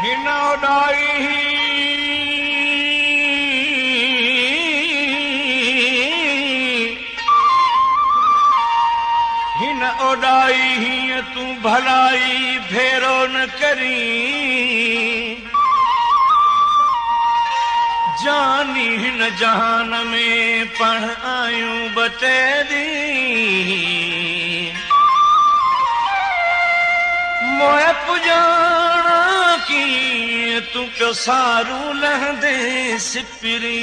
हिन उॾाई हिन उॾाई हीअं तूं भलाई भेरो न करी जानी हिन जहान में पण आयूं बतेरी मोए पुजाना की तू पियो सारू लहंदे सिपरी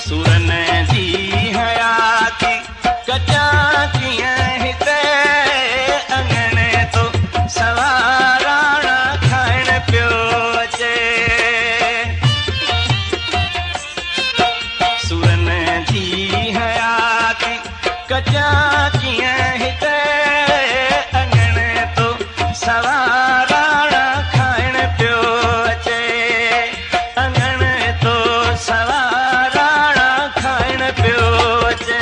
सुरन जी हयाती कचा किया हिते अंगने तो सवाराणा खाइण पियो अचे सुरन जी हयाती कचा किया हिते अंगने तो सवाराणा खाइण पियो अचे अंगने तो सवाराणा खाइण पियो अचे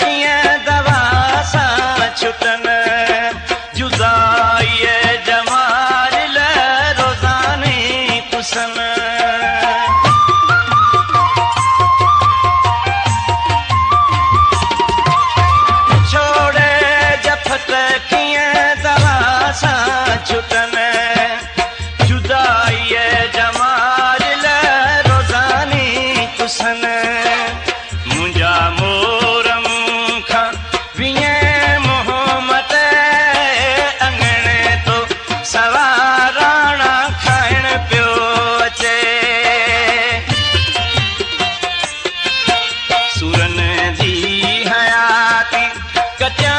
कीअं दवा सां छुटन जुदाई जमाल रोज़ाने कुसन छोड़े जफत कीअं दवा सां छुटन जुदाई जमाल रोज़ाने कुसन मुंहिंजा मोरम खां विए मोहम्मद अंगणे तो सवाराणा खाइण पियो अचे सुरन जी हयाती कचा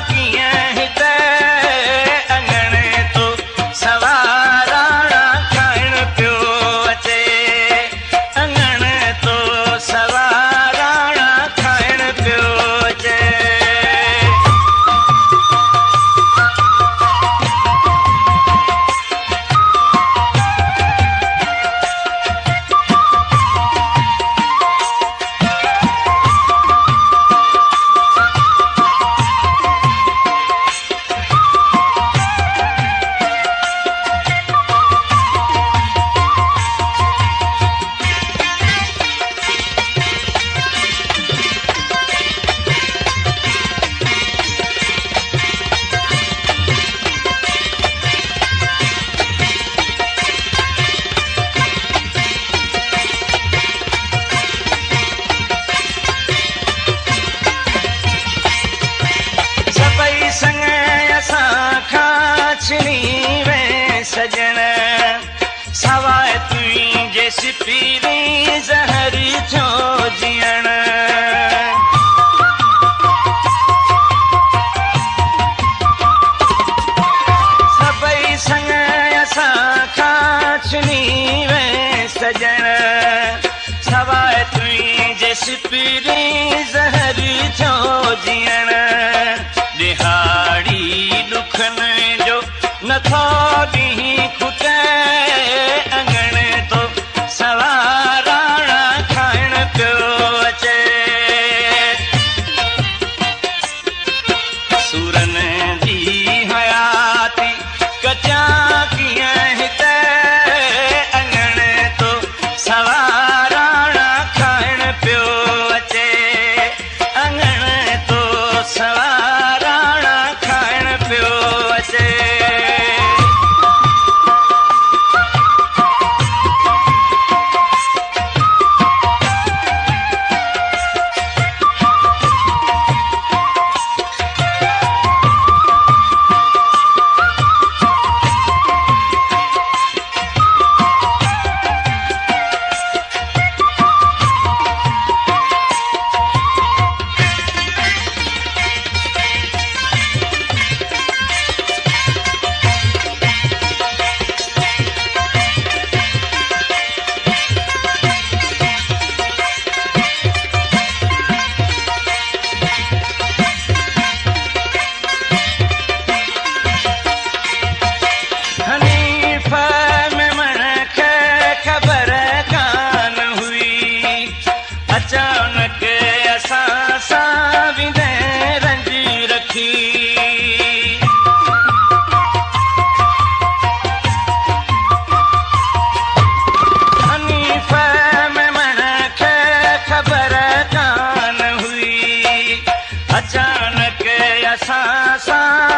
कीअं हिते अंगणे तो सवाराणा खाइण पियो अचे अंगणे तो सवाराणा खाइण पियो अचे सजन सवाए तुंहिंजे सिपीरी ज़हर जो जियण सभई संग असां खां चुनी वे सजन सवाए तुंहिंजे सिपीरी ज़हर जो जियण दिहाड़ी दुखन जो नथो ॾींहुं खुटे अंगणे तो सवाराणा खाइण पियो अचे सुरन जी हयाती कचा कीअं हिते अंगणे तो सवाराणा खाइण पियो अचे अंगणे तो सवाराणा खाइण पियो अचे अचानक असां सां विंदे रंजी रखी हनीफ़ मेमण खे ख़बर कान हुई अचानक असां सां